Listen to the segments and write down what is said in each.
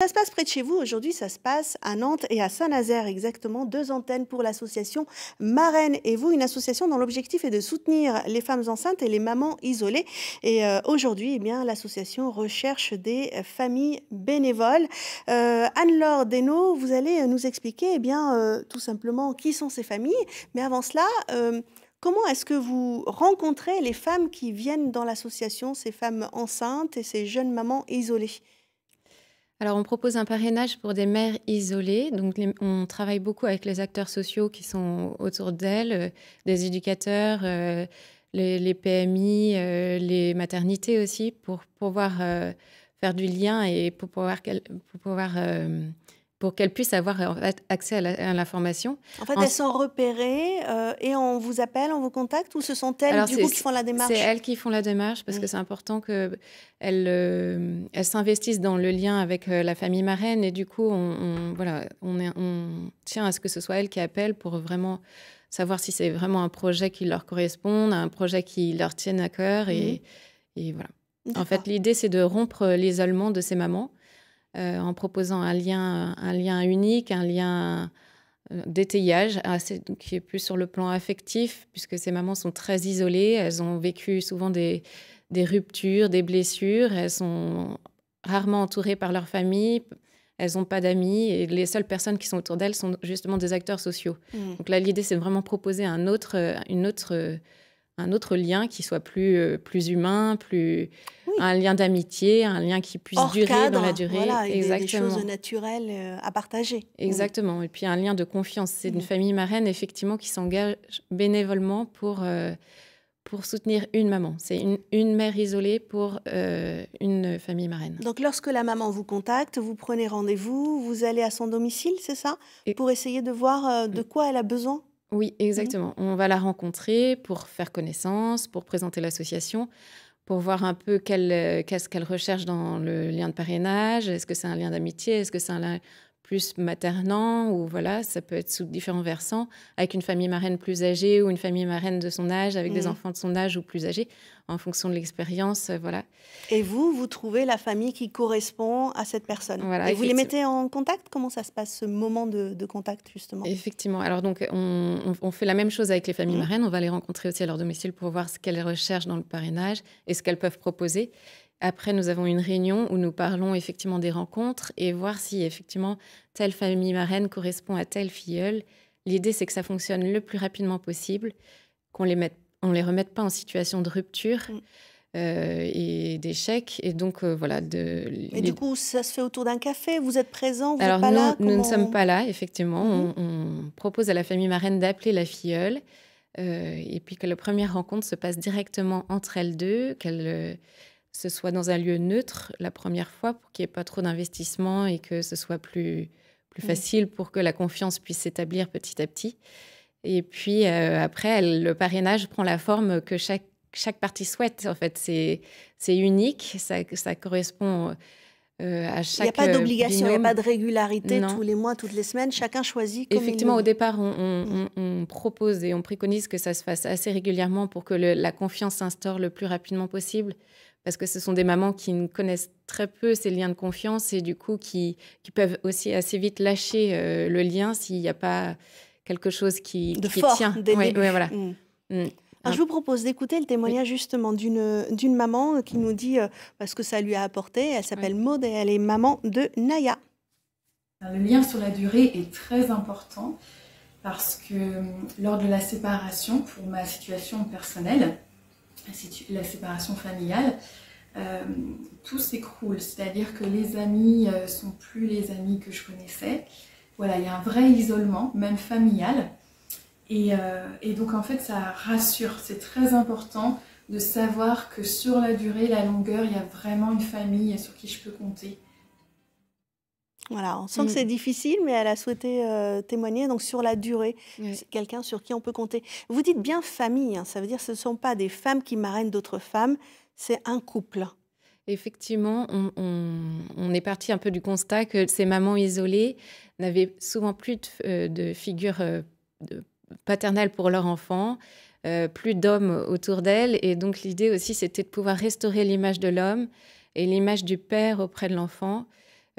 Ça se passe près de chez vous. Aujourd'hui, ça se passe à Nantes et à Saint-Nazaire, exactement. 2 antennes pour l'association Marraine et vous, une association dont l'objectif est de soutenir les femmes enceintes et les mamans isolées. Et aujourd'hui, eh bien, l'association recherche des familles bénévoles. Anne-Laure Desnaux, vous allez nous expliquer eh bien, tout simplement qui sont ces familles. Mais avant cela, comment est-ce que vous rencontrez les femmes qui viennent dans l'association, ces femmes enceintes et ces jeunes mamans isolées? Alors, on propose un parrainage pour des mères isolées. Donc, on travaille beaucoup avec les acteurs sociaux qui sont autour d'elles, des éducateurs, les PMI, les maternités aussi, pour pouvoir faire du lien et pour qu'elles puissent avoir en fait, accès à l'information. En fait, elles sont repérées et on vous appelle, on vous contacte ou ce sont elles Alors, du coup qui font la c'est démarche? elles qui font la démarche parce que c'est important qu'elles s'investissent dans le lien avec la famille marraine et du coup, on tient à ce que ce soit elles qui appellent pour vraiment savoir si c'est vraiment un projet qui leur correspond, un projet qui leur tienne à cœur et voilà. En fait, l'idée, c'est de rompre l'isolement de ces mamans en proposant un lien unique, un lien d'étayage qui est plus sur le plan affectif, puisque ces mamans sont très isolées. Elles ont vécu souvent des ruptures, des blessures. Elles sont rarement entourées par leur famille. Elles n'ont pas d'amis. Et les seules personnes qui sont autour d'elles sont justement des acteurs sociaux. Donc là, l'idée, c'est de vraiment proposer un autre lien qui soit plus humain, un lien d'amitié, un lien qui puisse hors durer cadre, dans la durée. voilà, avec des Exactement. choses naturelles à partager. Exactement. Et puis un lien de confiance. C'est une famille marraine, effectivement, qui s'engage bénévolement pour soutenir une maman. C'est une mère isolée pour une famille marraine. Donc, lorsque la maman vous contacte, vous prenez rendez-vous, vous allez à son domicile, c'est ça? Pour essayer de voir de quoi elle a besoin? Oui, exactement. On va la rencontrer pour faire connaissance, pour présenter l'association, pour voir un peu qu'est-ce qu'elle recherche dans le lien de parrainage. Est-ce que c'est un lien d'amitié? Est-ce que c'est un lien plus maternant? Ou voilà, ça peut être sous différents versants, avec une famille marraine plus âgée ou une famille marraine de son âge, avec des enfants de son âge ou plus âgés, en fonction de l'expérience, voilà. Et vous trouvez la famille qui correspond à cette personne. Voilà, et vous les mettez en contact? Comment ça se passe, ce moment de contact, justement? Effectivement. Alors, donc, on fait la même chose avec les familles marraines. On va les rencontrer aussi à leur domicile pour voir ce qu'elles recherchent dans le parrainage et ce qu'elles peuvent proposer. Après, nous avons une réunion où nous parlons effectivement des rencontres et voir si effectivement telle famille marraine correspond à telle filleule. L'idée, c'est que ça fonctionne le plus rapidement possible, on les remette pas en situation de rupture et d'échec. Et donc, voilà. Et du coup, ça se fait autour d'un café? Vous êtes présent? Vous Alors, n'êtes pas là? nous ne sommes pas là, effectivement. On propose à la famille marraine d'appeler la filleule et puis que la première rencontre se passe directement entre elles deux, ce soit dans un lieu neutre la première fois pour qu'il n'y ait pas trop d'investissement et que ce soit plus facile pour que la confiance puisse s'établir petit à petit. Et puis après, le parrainage prend la forme que chaque partie souhaite. En fait, c'est unique, ça correspond à chaque Il n'y a pas d'obligation, il n'y a pas de régularité Non. tous les mois, toutes les semaines. Chacun choisit comme Effectivement, il au départ, on propose et on préconise que ça se fasse assez régulièrement pour que la confiance s'instaure le plus rapidement possible. Parce que ce sont des mamans qui ne connaissent très peu ces liens de confiance et du coup qui peuvent aussi assez vite lâcher le lien s'il n'y a pas quelque chose qui fort tient. dès le début. Voilà. Alors, je vous propose d'écouter le témoignage justement d'une maman qui nous dit ce que ça lui a apporté. Elle s'appelle Maud et elle est maman de Naya. Le lien sur la durée est très important parce que lors de la séparation, pour ma situation personnelle, la séparation familiale, tout s'écroule. C'est-à-dire que les amis sont plus les amis que je connaissais. Voilà, il y a un vrai isolement, même familial. Et donc en fait, ça rassure. C'est très important de savoir que sur la durée, la longueur, il y a vraiment une famille sur qui je peux compter. Voilà, on sent que c'est difficile, mais elle a souhaité témoigner donc sur la durée. C'est quelqu'un sur qui on peut compter. Vous dites bien famille, hein, ça veut dire que ce ne sont pas des femmes qui marrainent d'autres femmes, c'est un couple. Effectivement, on est parti un peu du constat que ces mamans isolées n'avaient souvent plus de figure paternelle pour leur enfant, plus d'hommes autour d'elles. Et donc l'idée aussi, c'était de pouvoir restaurer l'image de l'homme et l'image du père auprès de l'enfant.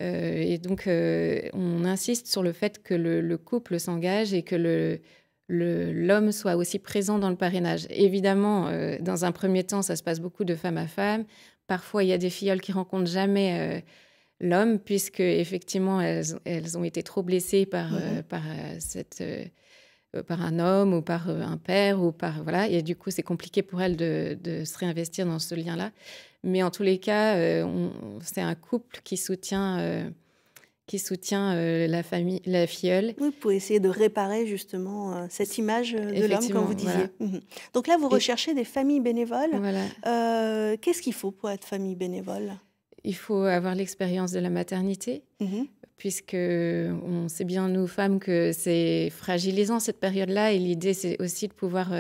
Et donc, on insiste sur le fait que le couple s'engage et que l'homme soit aussi présent dans le parrainage. Évidemment, dans un premier temps, ça se passe beaucoup de femme à femme. Parfois, il y a des filleuls qui rencontrent jamais l'homme, puisque effectivement, elles ont été trop blessées par un homme ou par un père ou par voilà. Et du coup, c'est compliqué pour elles de se réinvestir dans ce lien-là. Mais en tous les cas, c'est un couple qui soutient la famille, la filleule. Oui, pour essayer de réparer justement cette image de l'homme, comme vous disiez. Voilà. Donc là, vous recherchez des familles bénévoles. Voilà. Qu'est-ce qu'il faut pour être famille bénévole? Il faut avoir l'expérience de la maternité, puisque on sait bien, nous femmes, que c'est fragilisant cette période-là. Et l'idée, c'est aussi de pouvoir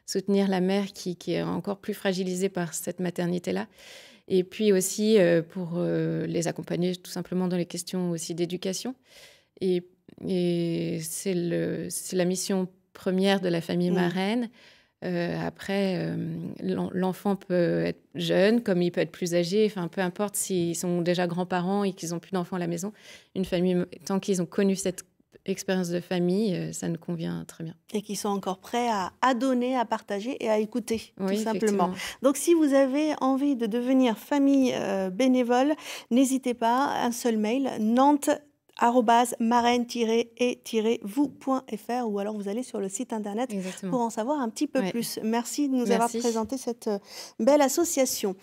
soutenir la mère qui est encore plus fragilisée par cette maternité-là. Et puis aussi pour les accompagner tout simplement dans les questions aussi d'éducation. Et c'est la mission première de la famille marraine. Après, l'enfant peut être jeune, comme il peut être plus âgé. Enfin, peu importe s'ils sont déjà grands-parents et qu'ils n'ont plus d'enfants à la maison. Une famille, tant qu'ils ont connu cette expérience de famille, ça nous convient très bien. Et qui sont encore prêts à donner, à partager et à écouter, tout simplement. Effectivement. Donc, si vous avez envie de devenir famille bénévole, n'hésitez pas, un seul mail, nantes@marraine-et-vous.fr, ou alors vous allez sur le site internet pour en savoir un petit peu plus. Merci de nous avoir présenté cette belle association.